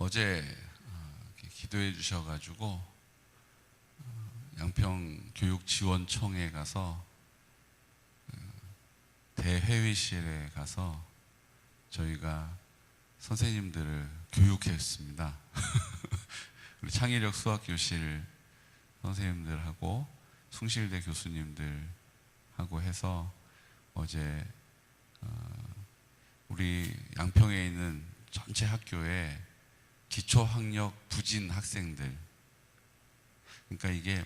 어제 기도해 주셔가지고 양평교육지원청에 가서 대회의실에 가서 저희가 선생님들을 교육했습니다. 우리 창의력 수학교실 선생님들하고 숭실대 교수님들하고 해서 어제 우리 양평에 있는 전체 학교에 기초학력 부진 학생들, 그러니까 이게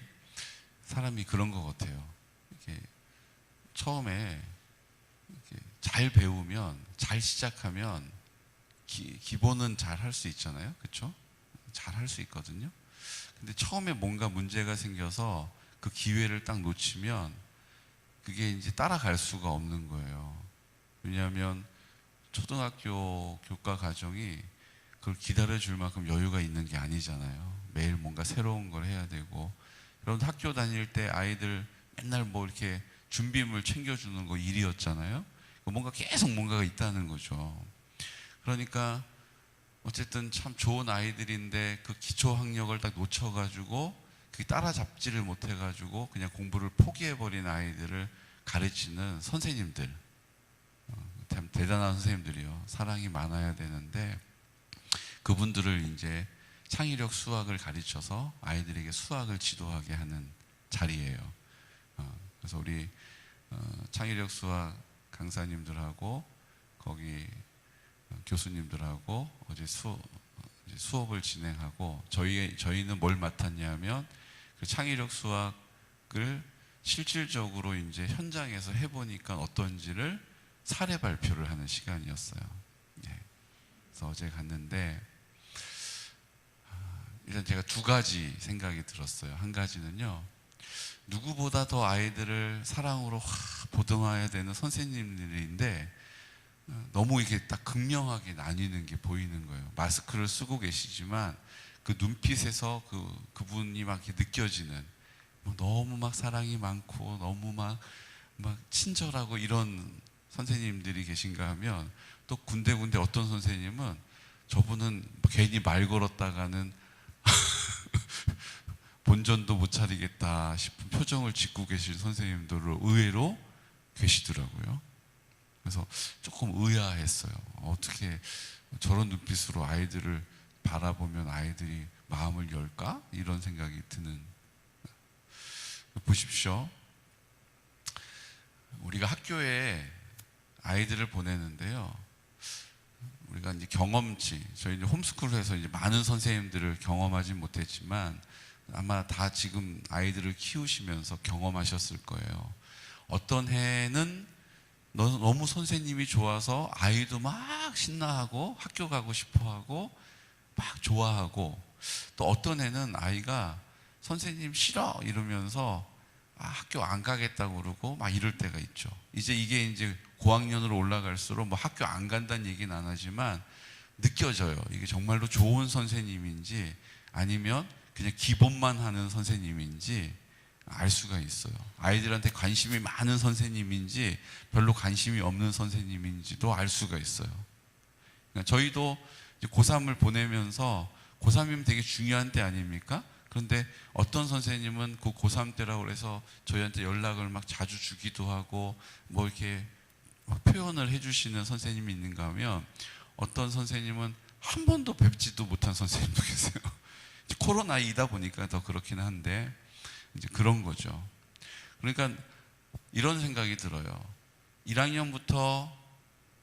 사람이 그런 것 같아요. 이렇게 처음에 이렇게 잘 배우면, 잘 시작하면 기본은 잘 할 수 있잖아요, 그렇죠? 잘 할 수 있거든요. 근데 처음에 뭔가 문제가 생겨서 그 기회를 딱 놓치면 그게 이제 따라갈 수가 없는 거예요. 왜냐하면 초등학교 교과 과정이 그걸 기다려줄 만큼 여유가 있는 게 아니잖아요. 매일 뭔가 새로운 걸 해야 되고. 여러분 학교 다닐 때 아이들 맨날 뭐 이렇게 준비물 챙겨주는 거 일이었잖아요. 뭔가 계속 뭔가가 있다는 거죠. 그러니까 어쨌든 참 좋은 아이들인데 그 기초 학력을 딱 놓쳐가지고 그게 따라잡지를 못해가지고 그냥 공부를 포기해버린 아이들을 가르치는 선생님들, 참 대단한 선생님들이요. 사랑이 많아야 되는데 그분들을 이제 창의력 수학을 가르쳐서 아이들에게 수학을 지도하게 하는 자리예요. 그래서 우리 창의력 수학 강사님들하고 거기 교수님들하고 어제 수업을 진행하고 저희는 뭘 맡았냐면 그 창의력 수학을 실질적으로 이제 현장에서 해보니까 어떤지를 사례 발표를 하는 시간이었어요. 그래서 어제 갔는데 일단 제가 두 가지 생각이 들었어요. 한 가지는요, 누구보다 더 아이들을 사랑으로 보듬어야 되는 선생님들인데 너무 이게 딱 극명하게 나뉘는 게 보이는 거예요. 마스크를 쓰고 계시지만 그 눈빛에서 그분이 막 이렇게 느껴지는, 너무 막 사랑이 많고 너무 막 친절하고 이런 선생님들이 계신가 하면, 또 군데군데 어떤 선생님은 저분은 괜히 말 걸었다가는 본전도 못 차리겠다 싶은 표정을 짓고 계신 선생님들을 의외로 계시더라고요. 그래서 조금 의아했어요. 어떻게 저런 눈빛으로 아이들을 바라보면 아이들이 마음을 열까? 이런 생각이 드는. 보십시오. 우리가 학교에 아이들을 보내는데요, 우리가 이제 경험치, 저희 이제 홈스쿨을 해서 이제 많은 선생님들을 경험하지 못했지만 아마 다 지금 아이들을 키우시면서 경험하셨을 거예요. 어떤 해는 너무 선생님이 좋아서 아이도 막 신나하고 학교 가고 싶어하고 막 좋아하고, 또 어떤 해는 아이가 선생님 싫어 이러면서 학교 안 가겠다고 그러고 막 이럴 때가 있죠. 이게 이제 고학년으로 올라갈수록 뭐 학교 안 간다는 얘기는 안 하지만 느껴져요. 이게 정말로 좋은 선생님인지 아니면 그냥 기본만 하는 선생님인지 알 수가 있어요. 아이들한테 관심이 많은 선생님인지 별로 관심이 없는 선생님인지도 알 수가 있어요. 그러니까 저희도 이제 고3을 보내면서 고3이면 되게 중요한 때 아닙니까? 그런데 어떤 선생님은 그 고3 때라고 해서 저희한테 연락을 막 자주 주기도 하고 뭐 이렇게 막 표현을 해주시는 선생님이 있는가 하면, 어떤 선생님은 한 번도 뵙지도 못한 선생님도 계세요. 코로나이다 보니까 더 그렇긴 한데 이제 그런 거죠. 그러니까 이런 생각이 들어요. 1학년부터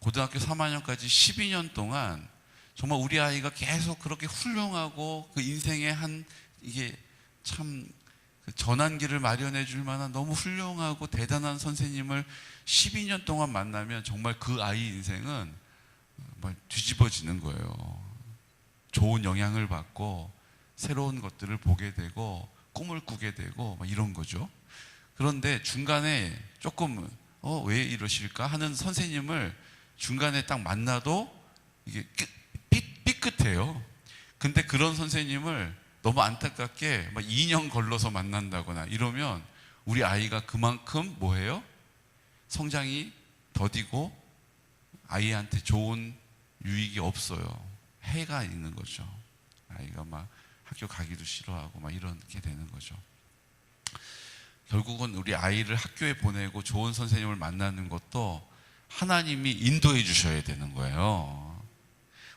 고등학교 3학년까지 12년 동안 정말 우리 아이가 계속 그렇게 훌륭하고 그 인생의 이게 참 전환기를 마련해 줄 만한 너무 훌륭하고 대단한 선생님을 12년 동안 만나면 정말 그 아이 인생은 뒤집어지는 거예요. 좋은 영향을 받고 새로운 것들을 보게 되고 꿈을 꾸게 되고 이런 거죠. 그런데 중간에 조금 왜 이러실까 하는 선생님을 중간에 딱 만나도 이게 삐끗해요. 근데 그런 선생님을 너무 안타깝게 2년 걸러서 만난다거나 이러면 우리 아이가 그만큼 뭐예요? 성장이 더디고 아이한테 좋은 유익이 없어요. 해가 있는 거죠. 아이가 막 학교 가기도 싫어하고 막 이렇게 되는 거죠. 결국은 우리 아이를 학교에 보내고 좋은 선생님을 만나는 것도 하나님이 인도해 주셔야 되는 거예요.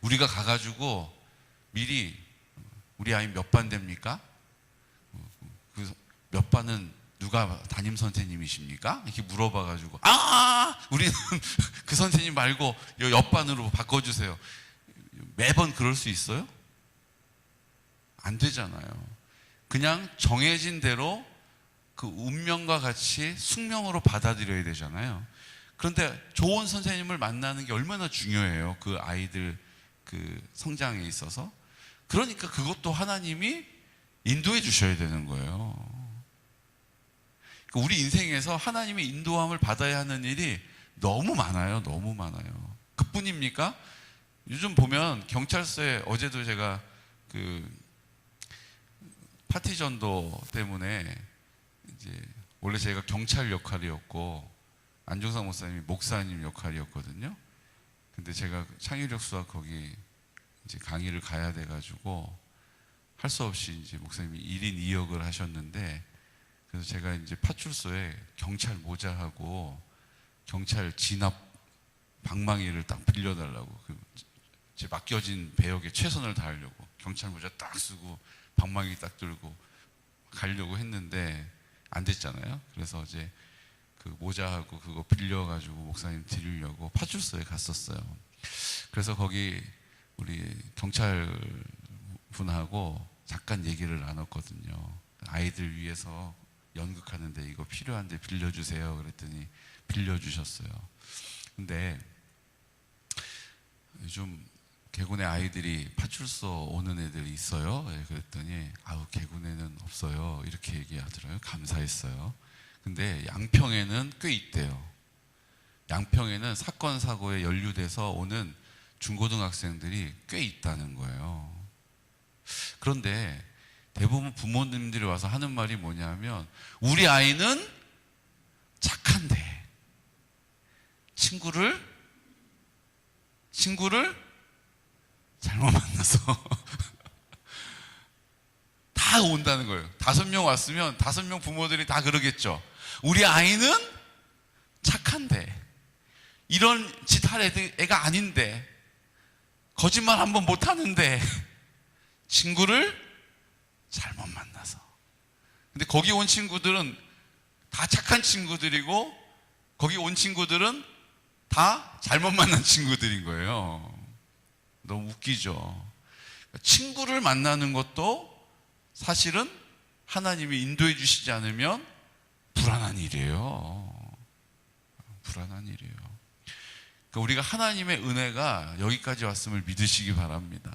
우리가 가가지고 미리 우리 아이 몇 반 됩니까? 그 몇 반은 누가 담임 선생님이십니까? 이렇게 물어봐가지고 우리는 그 선생님 말고 옆 반으로 바꿔주세요. 매번 그럴 수 있어요? 안 되잖아요. 그냥 정해진 대로 그 운명과 같이 숙명으로 받아들여야 되잖아요. 그런데 좋은 선생님을 만나는 게 얼마나 중요해요. 그 아이들 그 성장에 있어서. 그러니까 그것도 하나님이 인도해 주셔야 되는 거예요. 우리 인생에서 하나님의 인도함을 받아야 하는 일이 너무 많아요. 너무 많아요. 그뿐입니까? 요즘 보면 경찰서에 어제도 제가 그 파티 전도 때문에 이제 원래 제가 경찰 역할이었고 안종상 목사님이 목사님 역할이었거든요. 근데 제가 창의력 수학 거기 이제 강의를 가야 돼가지고 할 수 없이 이제 목사님이 1인 2역을 하셨는데, 그래서 제가 이제 파출소에 경찰 모자하고 경찰 진압 방망이를 딱 빌려달라고, 제 맡겨진 배역에 최선을 다하려고 경찰 모자 딱 쓰고 방망이 딱 들고 가려고 했는데 안 됐잖아요. 그래서 이제 그 모자하고 그거 빌려가지고 목사님 드리려고 파출소에 갔었어요. 그래서 거기 우리 경찰 분하고 잠깐 얘기를 나눴거든요. 아이들 위해서 연극하는데 이거 필요한데 빌려주세요. 그랬더니 빌려주셨어요. 근데 요즘 개군에 아이들이 파출소 오는 애들이 있어요. 그랬더니 개군에는 없어요. 이렇게 얘기하더라고요. 감사했어요. 근데 양평에는 꽤 있대요. 양평에는 사건 사고에 연루돼서 오는 중고등학생들이 꽤 있다는 거예요. 그런데 대부분 부모님들이 와서 하는 말이 뭐냐면, 우리 아이는 착한데 친구를 잘못 만나서 다 온다는 거예요. 5명 왔으면 5명 부모들이 다 그러겠죠. 우리 아이는 착한데 이런 짓 할 애가 아닌데, 거짓말 한번 못 하는데 친구를 잘못 만나서. 근데 거기 온 친구들은 다 착한 친구들이고 거기 온 친구들은 다 잘못 만난 친구들인 거예요. 너무 웃기죠. 친구를 만나는 것도 사실은 하나님이 인도해 주시지 않으면 불안한 일이에요. 불안한 일이에요. 그러니까 우리가 하나님의 은혜가 여기까지 왔음을 믿으시기 바랍니다.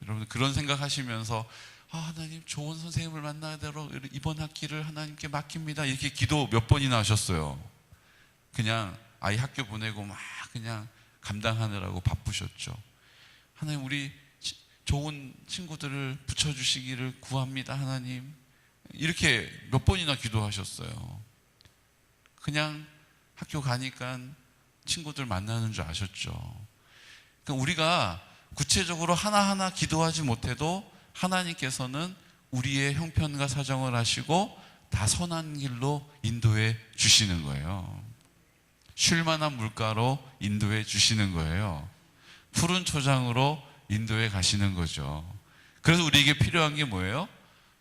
여러분 그런 생각하시면서 하나님 좋은 선생님을 만나도록 이번 학기를 하나님께 맡깁니다. 이렇게 기도 몇 번이나 하셨어요. 그냥 아이 학교 보내고 막 그냥 감당하느라고 바쁘셨죠. 하나님 우리 좋은 친구들을 붙여주시기를 구합니다. 하나님 이렇게 몇 번이나 기도하셨어요. 그냥 학교 가니까 친구들 만나는 줄 아셨죠. 그러니까 우리가 구체적으로 하나하나 기도하지 못해도 하나님께서는 우리의 형편과 사정을 하시고 다 선한 길로 인도해 주시는 거예요. 쉴 만한 물가로 인도해 주시는 거예요. 푸른 초장으로 인도해 가시는 거죠. 그래서 우리에게 필요한 게 뭐예요?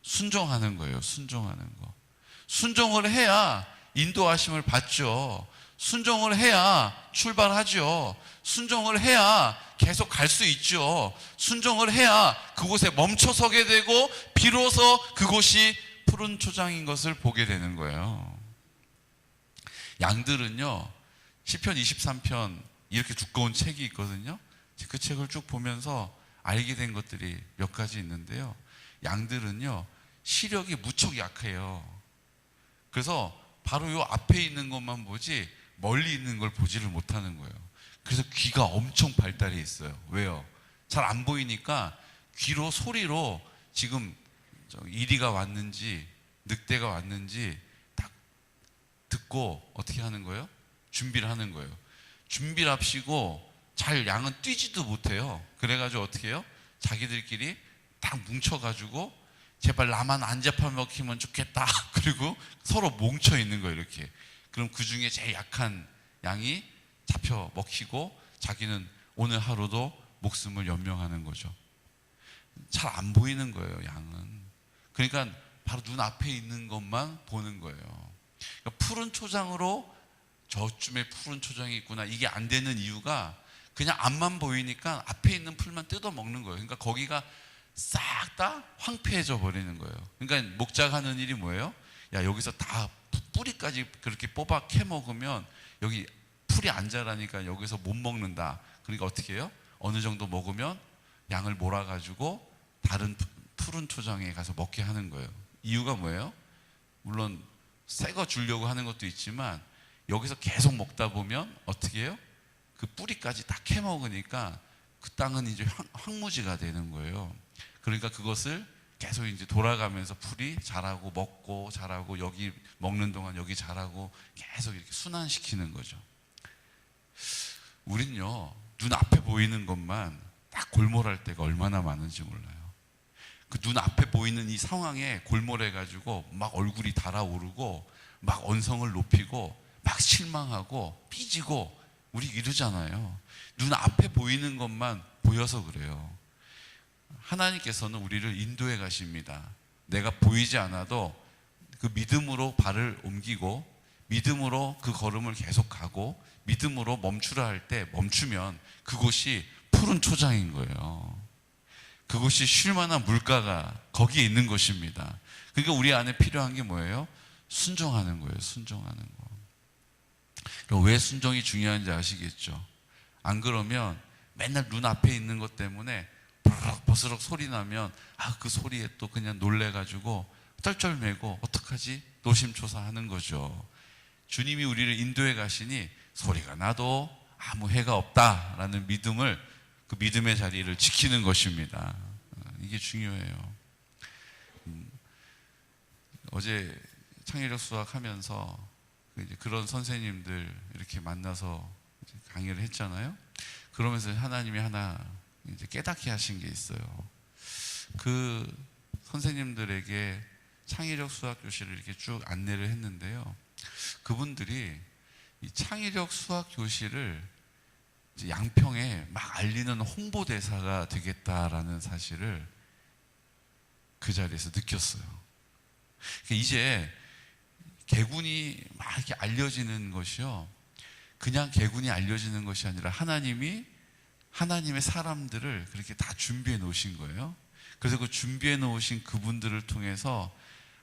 순종하는 거예요. 순종하는 거. 순종을 해야 인도하심을 받죠. 순종을 해야 출발하죠. 순종을 해야 계속 갈 수 있죠. 순종을 해야 그곳에 멈춰서게 되고 비로소 그곳이 푸른 초장인 것을 보게 되는 거예요. 양들은요, 시편 23편 이렇게 두꺼운 책이 있거든요. 그 책을 쭉 보면서 알게 된 것들이 몇 가지 있는데요. 양들은요, 시력이 무척 약해요. 그래서 바로 요 앞에 있는 것만 보지 멀리 있는 걸 보지를 못하는 거예요. 그래서 귀가 엄청 발달해 있어요. 왜요? 잘 안 보이니까 귀로 소리로 지금 이리가 왔는지 늑대가 왔는지 딱 듣고 어떻게 하는 거예요? 준비를 하는 거예요. 준비를 합시고 잘 양은 뛰지도 못해요. 그래가지고 어떻게 해요? 자기들끼리 딱 뭉쳐가지고 제발 나만 안 잡아먹히면 좋겠다. 그리고 서로 뭉쳐 있는 거예요, 이렇게. 그럼 그 중에 제일 약한 양이 잡혀 먹히고 자기는 오늘 하루도 목숨을 연명하는 거죠. 잘 안 보이는 거예요, 양은. 그러니까 바로 눈앞에 있는 것만 보는 거예요. 그러니까 푸른 초장으로 저쯤에 푸른 초장이 있구나, 이게 안 되는 이유가 그냥 앞만 보이니까 앞에 있는 풀만 뜯어 먹는 거예요. 그러니까 거기가 싹 다 황폐해져 버리는 거예요. 그러니까 목자가 하는 일이 뭐예요? 야, 여기서 다 뿌리까지 그렇게 뽑아 캐 먹으면 여기 풀이 안 자라니까 여기서 못 먹는다. 그러니까 어떻게 해요? 어느 정도 먹으면 양을 몰아가지고 다른 푸른 초장에 가서 먹게 하는 거예요. 이유가 뭐예요? 물론 새 거 주려고 하는 것도 있지만 여기서 계속 먹다 보면 어떻게 해요? 그 뿌리까지 다 캐 먹으니까 그 땅은 이제 황무지가 되는 거예요. 그러니까 그것을 계속 이제 돌아가면서 풀이 자라고 먹고 자라고 여기 먹는 동안 여기 자라고 계속 이렇게 순환시키는 거죠. 우린요, 눈앞에 보이는 것만 딱 골몰할 때가 얼마나 많은지 몰라요. 그 눈앞에 보이는 이 상황에 골몰해가지고 막 얼굴이 달아오르고 막 언성을 높이고 막 실망하고 삐지고 우리 이러잖아요. 눈앞에 보이는 것만 보여서 그래요. 하나님께서는 우리를 인도해 가십니다. 내가 보이지 않아도 그 믿음으로 발을 옮기고 믿음으로 그 걸음을 계속 가고 믿음으로 멈추라 할 때 멈추면 그곳이 푸른 초장인 거예요. 그곳이 쉴 만한 물가가 거기에 있는 것입니다. 그러니까 우리 안에 필요한 게 뭐예요? 순종하는 거예요. 순종하는 거. 왜 순종이 중요한지 아시겠죠? 안 그러면 맨날 눈앞에 있는 것 때문에 버스럭 소리 나면 그 소리에 또 그냥 놀래가지고 쩔쩔매고 어떡하지? 노심초사하는 거죠. 주님이 우리를 인도해 가시니 소리가 나도 아무 해가 없다라는 믿음을, 그 믿음의 자리를 지키는 것입니다. 이게 중요해요. 어제 창의력 수학하면서 그런 선생님들 이렇게 만나서 강의를 했잖아요. 그러면서 하나님이 하나 이제 깨닫게 하신 게 있어요. 그 선생님들에게 창의력 수학 교실을 이렇게 쭉 안내를 했는데요. 그분들이 이 창의력 수학 교실을 이제 양평에 막 알리는 홍보대사가 되겠다라는 사실을 그 자리에서 느꼈어요. 이제 개군이 막 이렇게 알려지는 것이요, 그냥 개군이 알려지는 것이 아니라 하나님의 사람들을 그렇게 다 준비해 놓으신 거예요. 그래서 그 준비해 놓으신 그분들을 통해서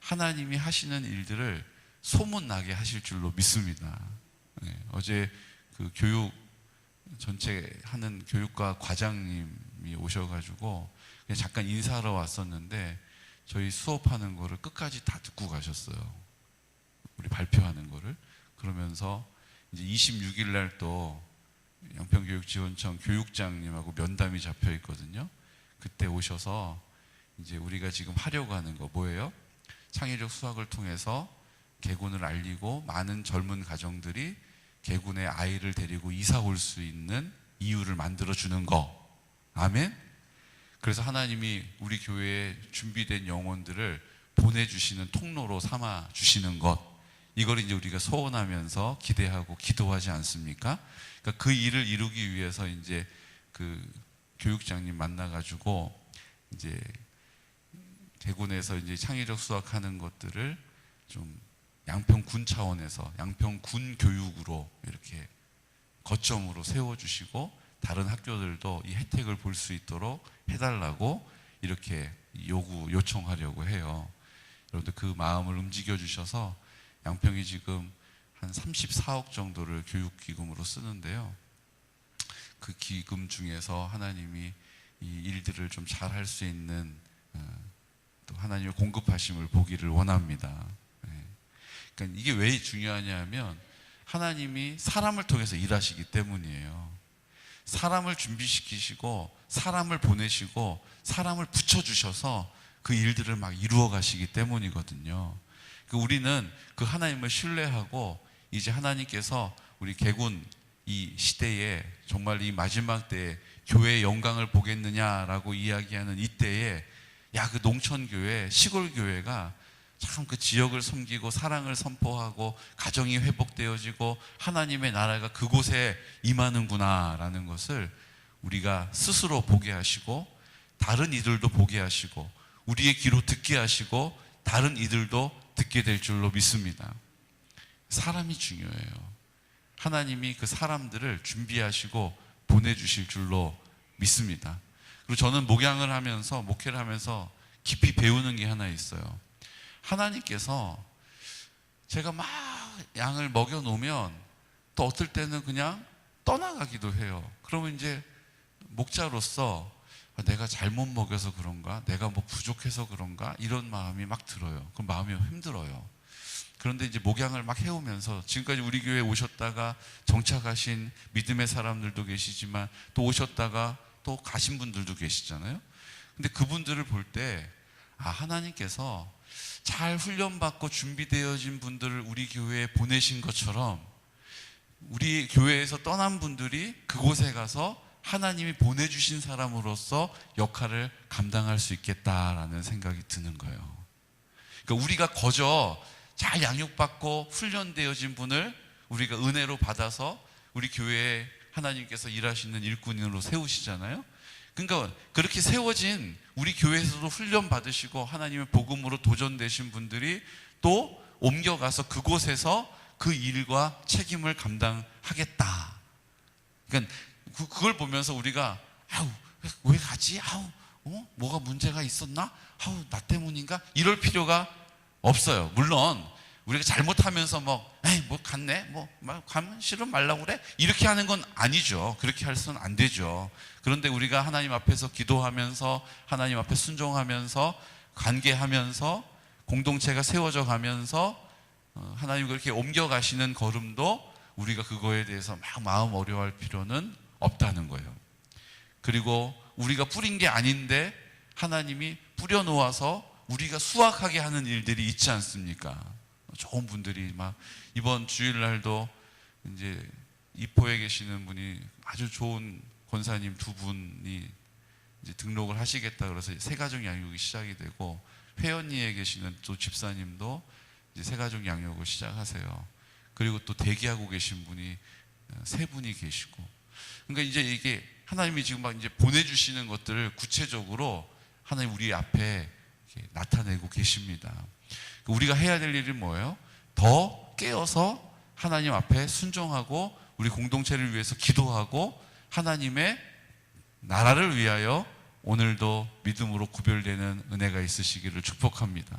하나님이 하시는 일들을 소문나게 하실 줄로 믿습니다. 네, 어제 그 교육 전체 하는 교육과 과장님이 오셔가지고 그냥 잠깐 인사하러 왔었는데 저희 수업하는 거를 끝까지 다 듣고 가셨어요. 우리 발표하는 거를. 그러면서 이제 26일 날 또 양평교육지원청 교육장님하고 면담이 잡혀 있거든요. 그때 오셔서 이제 우리가 지금 하려고 하는 거 뭐예요? 창의력 수학을 통해서 개군을 알리고 많은 젊은 가정들이 개군의 아이를 데리고 이사 올 수 있는 이유를 만들어 주는 거. 아멘. 그래서 하나님이 우리 교회에 준비된 영혼들을 보내주시는 통로로 삼아 주시는 것, 이걸 이제 우리가 소원하면서 기대하고 기도하지 않습니까? 그러니까 그 일을 이루기 위해서 이제 그 교육장님 만나가지고 이제 대군에서 이제 창의력 수학하는 것들을 좀 양평군 차원에서 양평군 교육으로 이렇게 거점으로 세워주시고 다른 학교들도 이 혜택을 볼 수 있도록 해달라고 이렇게 요청하려고 해요. 여러분들 그 마음을 움직여 주셔서 양평이 지금 한 34억 정도를 교육기금으로 쓰는데요. 그 기금 중에서 하나님이 이 일들을 좀 잘 할 수 있는 또 하나님의 공급하심을 보기를 원합니다. 그러니까 이게 왜 중요하냐면 하나님이 사람을 통해서 일하시기 때문이에요. 사람을 준비시키시고 사람을 보내시고 사람을 붙여주셔서 그 일들을 막 이루어 가시기 때문이거든요. 우리는 그 하나님을 신뢰하고 이제 하나님께서 우리 개군 이 시대에 정말 이 마지막 때에 교회의 영광을 보겠느냐라고 이야기하는 이때에 야, 그 농촌교회, 시골교회가 참 그 지역을 섬기고 사랑을 선포하고 가정이 회복되어지고 하나님의 나라가 그곳에 임하는구나라는 것을 우리가 스스로 보게 하시고 다른 이들도 보게 하시고 우리의 귀로 듣게 하시고 다른 이들도 듣게 될 줄로 믿습니다. 사람이 중요해요. 하나님이 그 사람들을 준비하시고 보내주실 줄로 믿습니다. 그리고 저는 목양을 하면서, 목회를 하면서 깊이 배우는 게 하나 있어요. 하나님께서 제가 막 양을 먹여 놓으면 또 어떨 때는 그냥 떠나가기도 해요. 그러면 이제 목자로서 내가 잘못 먹여서 그런가? 내가 뭐 부족해서 그런가? 이런 마음이 막 들어요. 그럼 마음이 힘들어요. 그런데 이제 목양을 막 해오면서 지금까지 우리 교회에 오셨다가 정착하신 믿음의 사람들도 계시지만 또 오셨다가 또 가신 분들도 계시잖아요. 근데 그분들을 볼 때 하나님께서 잘 훈련받고 준비되어진 분들을 우리 교회에 보내신 것처럼 우리 교회에서 떠난 분들이 그곳에 가서 하나님이 보내주신 사람으로서 역할을 감당할 수 있겠다라는 생각이 드는 거예요. 그러니까 우리가 거저 잘 양육받고 훈련되어진 분을 우리가 은혜로 받아서 우리 교회에 하나님께서 일하시는 일꾼으로 세우시잖아요. 그러니까 그렇게 세워진 우리 교회에서도 훈련 받으시고 하나님의 복음으로 도전되신 분들이 또 옮겨가서 그곳에서 그 일과 책임을 감당하겠다. 그러니까 그걸 보면서 우리가 왜 가지? 뭐가 문제가 있었나? 나 때문인가? 이럴 필요가 없어요. 물론 우리가 잘못하면서 뭐 갔네? 가면 싫으면 말라고 그래? 이렇게 하는 건 아니죠. 그렇게 할 수는 안 되죠. 그런데 우리가 하나님 앞에서 기도하면서 하나님 앞에 순종하면서 관계하면서 공동체가 세워져 가면서 하나님 그렇게 옮겨가시는 걸음도 우리가 그거에 대해서 막 마음 어려워할 필요는 없다는 거예요. 그리고 우리가 뿌린 게 아닌데 하나님이 뿌려놓아서 우리가 수확하게 하는 일들이 있지 않습니까? 좋은 분들이 막 이번 주일날도 이제 이포에 계시는 분이 아주 좋은 권사님 두 분이 이제 등록을 하시겠다 그래서 새가족 양육이 시작이 되고 회원리에 계시는 또 집사님도 이제 새가족 양육을 시작하세요. 그리고 또 대기하고 계신 분이 세 분이 계시고 그러니까 이제 이게 하나님이 지금 막 이제 보내주시는 것들을 구체적으로 하나님 우리 앞에 나타내고 계십니다. 우리가 해야 될 일이 뭐예요? 더 깨어서 하나님 앞에 순종하고 우리 공동체를 위해서 기도하고 하나님의 나라를 위하여 오늘도 믿음으로 구별되는 은혜가 있으시기를 축복합니다.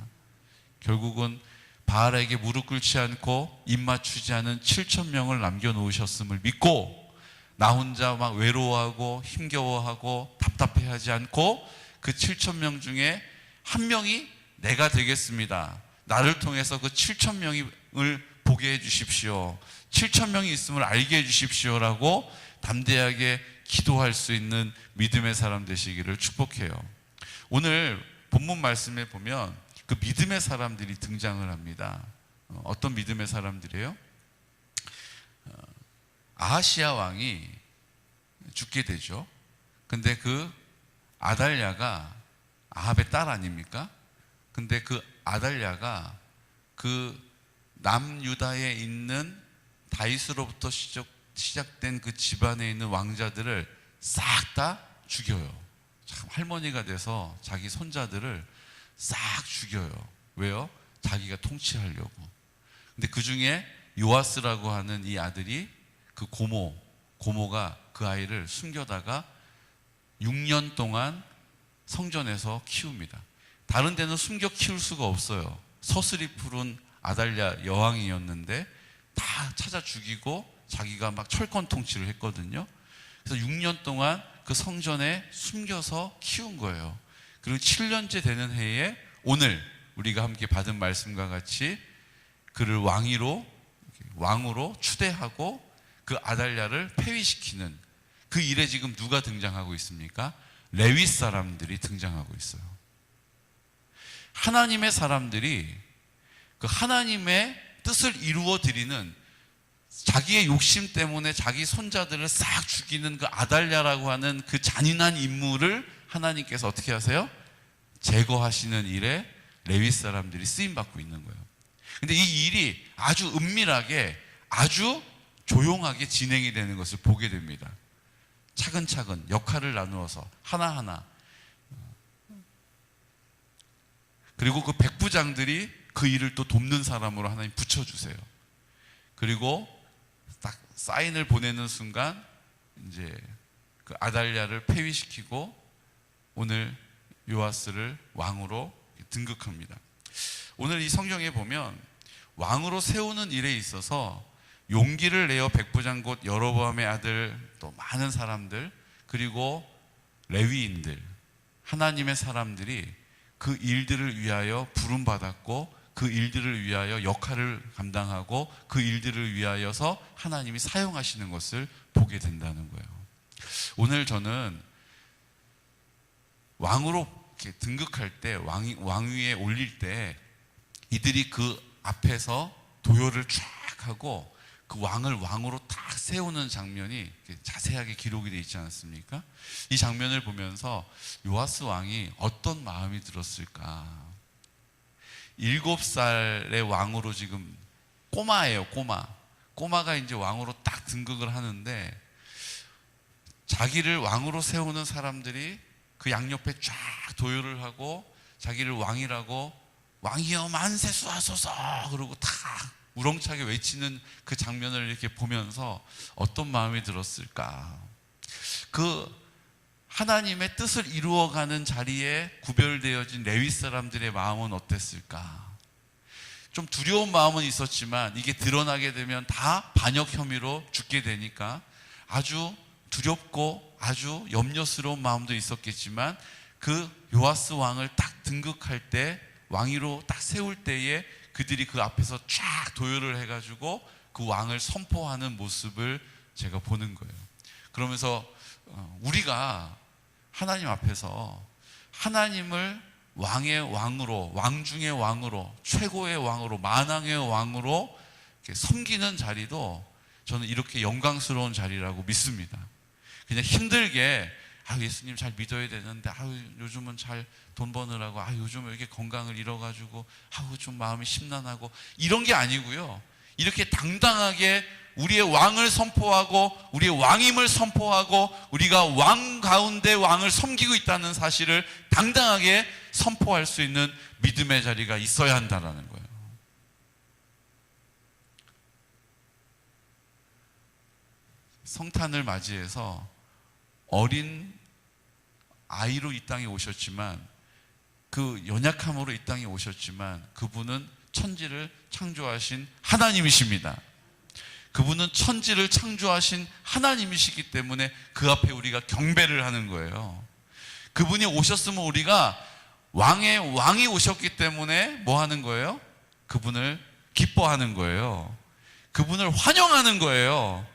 결국은 바알에게 무릎 꿇지 않고 입 맞추지 않은 7,000명을 남겨놓으셨음을 믿고 나 혼자 막 외로워하고 힘겨워하고 답답해하지 않고 그 7,000명 중에 한 명이 내가 되겠습니다. 나를 통해서 그 7,000명을 보게 해주십시오. 7,000명이 있음을 알게 해주십시오라고 담대하게 기도할 수 있는 믿음의 사람 되시기를 축복해요. 오늘 본문 말씀에 보면 그 믿음의 사람들이 등장을 합니다. 어떤 믿음의 사람들이에요? 아하시야 왕이 죽게 되죠. 근데 그 아달랴가 아합의 딸 아닙니까? 근데 그 아달랴가 그 남유다에 있는 다윗으로부터 시작된 그 집안에 있는 왕자들을 싹 다 죽여요. 참 할머니가 돼서 자기 손자들을 싹 죽여요. 왜요? 자기가 통치하려고. 근데 그 중에 요아스라고 하는 이 아들이 그 고모가 그 아이를 숨겨다가 6년 동안 성전에서 키웁니다. 다른 데는 숨겨 키울 수가 없어요. 서슬이 푸른 아달랴 여왕이었는데 다 찾아 죽이고 자기가 막 철권 통치를 했거든요. 그래서 6년 동안 그 성전에 숨겨서 키운 거예요. 그리고 7년째 되는 해에 오늘 우리가 함께 받은 말씀과 같이 그를 왕으로 추대하고 그 아달랴를 폐위시키는 그 일에 지금 누가 등장하고 있습니까? 레위 사람들이 등장하고 있어요. 하나님의 사람들이 그 하나님의 뜻을 이루어 드리는 자기의 욕심 때문에 자기 손자들을 싹 죽이는 그 아달랴라고 하는 그 잔인한 인물을 하나님께서 어떻게 하세요? 제거하시는 일에 레위 사람들이 쓰임받고 있는 거예요. 근데 이 일이 아주 은밀하게, 아주 조용하게 진행이 되는 것을 보게 됩니다. 차근차근 역할을 나누어서 하나하나. 그리고 그 백부장들이 그 일을 또 돕는 사람으로 하나님 붙여주세요. 그리고 딱 사인을 보내는 순간 이제 그 아달랴를 폐위시키고 오늘 요아스를 왕으로 등극합니다. 오늘 이 성경에 보면 왕으로 세우는 일에 있어서 용기를 내어 백부장 곧 여로보암의 아들, 또 많은 사람들, 그리고 레위인들, 하나님의 사람들이 그 일들을 위하여 부름받았고 그 일들을 위하여 역할을 감당하고 그 일들을 위하여서 하나님이 사용하시는 것을 보게 된다는 거예요. 오늘 저는 왕으로 이렇게 등극할 때, 왕위에 올릴 때 이들이 그 앞에서 도요를 쫙 하고 그 왕을 왕으로 딱 세우는 장면이 자세하게 기록이 되어 있지 않습니까? 이 장면을 보면서 요아스 왕이 어떤 마음이 들었을까? 7살의 왕으로 지금 꼬마예요, 꼬마가 이제 왕으로 딱 등극을 하는데 자기를 왕으로 세우는 사람들이 그 양옆에 쫙 도요를 하고 자기를 왕이라고 왕이여 만세 수하소서 그러고 다 우렁차게 외치는 그 장면을 이렇게 보면서 어떤 마음이 들었을까? 그 하나님의 뜻을 이루어가는 자리에 구별되어진 레위 사람들의 마음은 어땠을까? 좀 두려운 마음은 있었지만 이게 드러나게 되면 다 반역 혐의로 죽게 되니까 아주 두렵고 아주 염려스러운 마음도 있었겠지만 그 요아스 왕을 딱 등극할 때 왕위로 딱 세울 때에 그들이 그 앞에서 쫙 도요를 해가지고 그 왕을 선포하는 모습을 제가 보는 거예요. 그러면서 우리가 하나님 앞에서 하나님을 왕의 왕으로, 왕 중의 왕으로, 최고의 왕으로, 만왕의 왕으로 섬기는 자리도 저는 이렇게 영광스러운 자리라고 믿습니다. 그냥 힘들게 예수님 잘 믿어야 되는데 요즘은 잘 돈 버느라고 요즘 왜 이렇게 건강을 잃어가지고 좀 마음이 심란하고 이런 게 아니고요. 이렇게 당당하게 우리의 왕을 선포하고 우리의 왕임을 선포하고 우리가 왕 가운데 왕을 섬기고 있다는 사실을 당당하게 선포할 수 있는 믿음의 자리가 있어야 한다는 거예요. 성탄을 맞이해서 어린 아이로 이 땅에 오셨지만 그 연약함으로 이 땅에 오셨지만 그분은 천지를 창조하신 하나님이십니다. 그분은 천지를 창조하신 하나님이시기 때문에 그 앞에 우리가 경배를 하는 거예요. 그분이 오셨으면 우리가 왕의 왕이 오셨기 때문에 뭐 하는 거예요? 그분을 기뻐하는 거예요. 그분을 환영하는 거예요.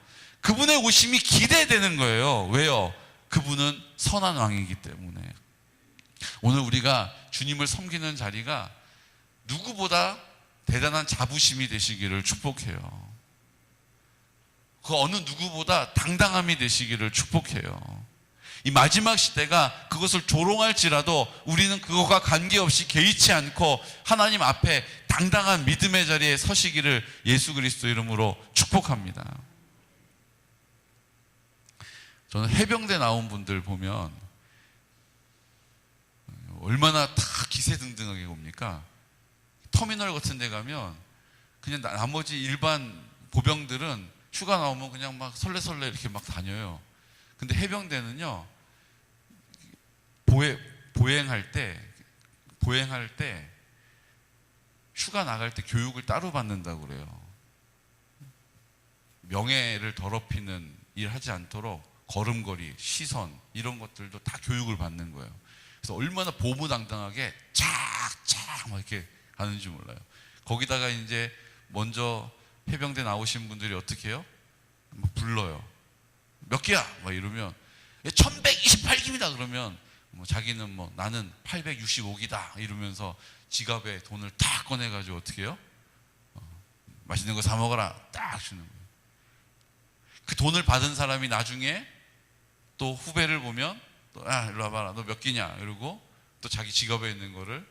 그분의 오심이 기대되는 거예요. 왜요? 그분은 선한 왕이기 때문에. 오늘 우리가 주님을 섬기는 자리가 누구보다 대단한 자부심이 되시기를 축복해요. 그 어느 누구보다 당당함이 되시기를 축복해요. 이 마지막 시대가 그것을 조롱할지라도 우리는 그것과 관계없이 개의치 않고 하나님 앞에 당당한 믿음의 자리에 서시기를 예수 그리스도 이름으로 축복합니다. 저는 해병대 나온 분들 보면 얼마나 다 기세등등하게 옵니까? 터미널 같은 데 가면 그냥 나머지 일반 보병들은 휴가 나오면 그냥 막 설레설레 이렇게 막 다녀요. 근데 해병대는요, 보행할 때 휴가 나갈 때 교육을 따로 받는다고 그래요. 명예를 더럽히는 일 하지 않도록 걸음걸이, 시선 이런 것들도 다 교육을 받는 거예요. 그래서 얼마나 보무당당하게 착착 막 이렇게 하는지 몰라요. 거기다가 이제 먼저 해병대 나오신 분들이 어떻게 해요? 막 불러요. 몇 개야? 막 이러면 1128기입니다. 그러면 자기는 나는 865기다 이러면서 지갑에 돈을 딱 꺼내가지고 어떻게 해요? 맛있는 거 사 먹어라 딱 주는 거예요. 그 돈을 받은 사람이 나중에 또 후배를 보면 또 일로 와봐라, 너 몇 끼냐 이러고 또 자기 지갑에 있는 거를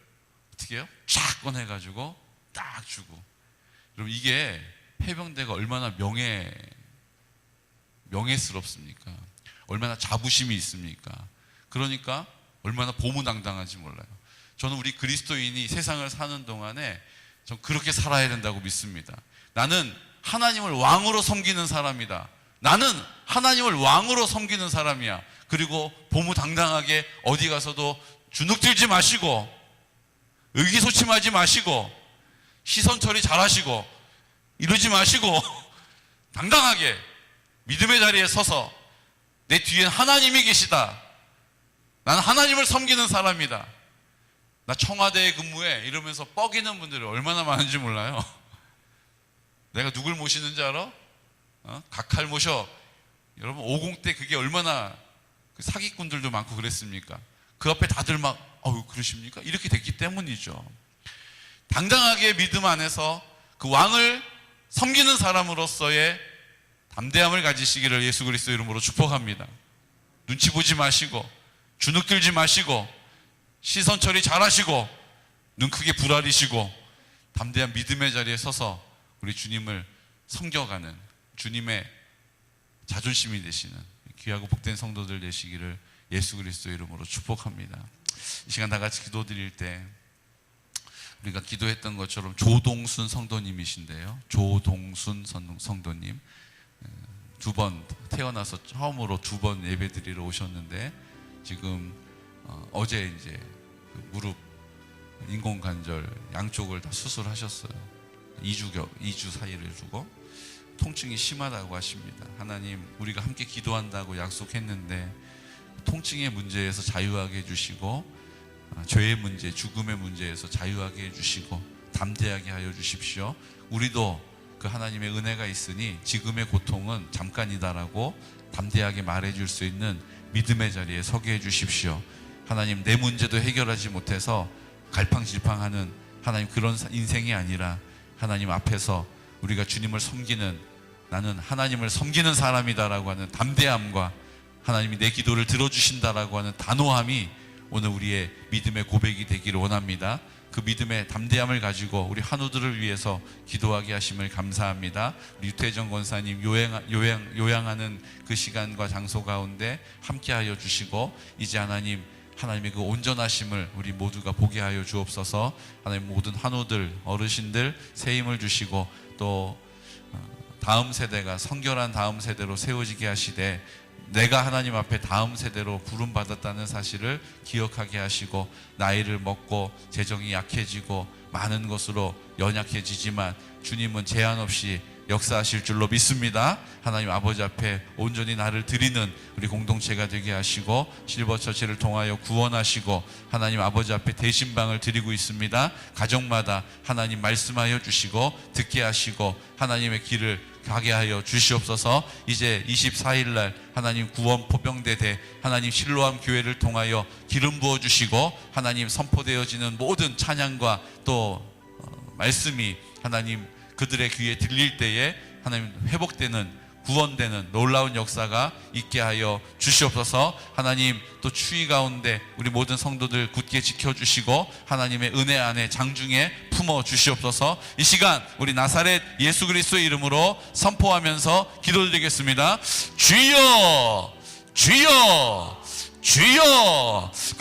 어떻게 해요? 쫙 꺼내가지고 딱 주고. 여러분, 이게 해병대가 얼마나 명예스럽습니까? 얼마나 자부심이 있습니까? 그러니까 얼마나 보무당당한지 몰라요. 저는 우리 그리스도인이 세상을 사는 동안에 전 그렇게 살아야 된다고 믿습니다. 나는 하나님을 왕으로 섬기는 사람이다. 나는 하나님을 왕으로 섬기는 사람이야. 그리고 보무당당하게 어디 가서도 주눅들지 마시고, 의기소침하지 마시고, 시선 처리 잘하시고, 이러지 마시고 당당하게 믿음의 자리에 서서 내 뒤엔 하나님이 계시다. 나는 하나님을 섬기는 사람이다. 나 청와대에 근무해 이러면서 뻐기는 분들이 얼마나 많은지 몰라요. 내가 누굴 모시는지 알아? 각할 모셔. 여러분, 50대 그게 얼마나 사기꾼들도 많고 그랬습니까? 그 앞에 다들 막 그러십니까? 이렇게 됐기 때문이죠. 당당하게 믿음 안에서 그 왕을 섬기는 사람으로서의 담대함을 가지시기를 예수 그리스도 이름으로 축복합니다. 눈치 보지 마시고, 주눅들지 마시고, 시선 처리 잘하시고, 눈 크게 부라리시고, 담대한 믿음의 자리에 서서 우리 주님을 섬겨가는, 주님의 자존심이 되시는 귀하고 복된 성도들 되시기를 예수 그리스도 이름으로 축복합니다. 이 시간 다 같이 기도드릴 때 우리가 기도했던 것처럼 조동순 성도님이신데요, 조동순 성도님, 두 번 태어나서 처음으로 2번 예배드리러 오셨는데 지금 어제 이제 무릎 인공관절 양쪽을 다 수술하셨어요. 2주 사이를 두고 통증이 심하다고 하십니다. 하나님, 우리가 함께 기도한다고 약속했는데 통증의 문제에서 자유하게 해주시고, 죄의 문제, 죽음의 문제에서 자유하게 해주시고 담대하게 하여 주십시오. 우리도 그 하나님의 은혜가 있으니 지금의 고통은 잠깐이다라고 담대하게 말해줄 수 있는 믿음의 자리에 서게 해주십시오. 하나님, 내 문제도 해결하지 못해서 갈팡질팡하는 하나님 그런 인생이 아니라 하나님 앞에서 우리가 주님을 섬기는, 나는 하나님을 섬기는 사람이다라고 하는 담대함과 하나님이 내 기도를 들어주신다라고 하는 단호함이 오늘 우리의 믿음의 고백이 되기를 원합니다. 그 믿음의 담대함을 가지고 우리 한우들을 위해서 기도하게 하심을 감사합니다. 우리 유태정 권사님 요양하는 그 시간과 장소 가운데 함께하여 주시고, 이제 하나님의 그 온전하심을 우리 모두가 보게 하여 주옵소서. 하나님, 모든 한우들, 어르신들 새 힘을 주시고 또 다음 세대가 성결한 다음 세대로 세워지게 하시되, 내가 하나님 앞에 다음 세대로 부름받았다는 사실을 기억하게 하시고, 나이를 먹고 재정이 약해지고 많은 것으로 연약해지지만 주님은 제한 없이 역사하실 줄로 믿습니다. 하나님 아버지 앞에 온전히 나를 드리는 우리 공동체가 되게 하시고, 실버처치를 통하여 구원하시고, 하나님 아버지 앞에 대신방을 드리고 있습니다. 가정마다 하나님 말씀하여 주시고 듣게 하시고 하나님의 길을 가게 하여 주시옵소서. 이제 24일 날 하나님 구원 포병대 대 하나님 실로암 교회를 통하여 기름 부어 주시고, 하나님 선포되어지는 모든 찬양과 또 말씀이 하나님 그들의 귀에 들릴 때에 하나님 회복되는, 구원되는 놀라운 역사가 있게 하여 주시옵소서. 하나님, 또 추위 가운데 우리 모든 성도들 굳게 지켜주시고 하나님의 은혜 안에 장중에 품어 주시옵소서. 이 시간 우리 나사렛 예수 그리스도의 이름으로 선포하면서 기도드리겠습니다. 주여, 주여, 주여.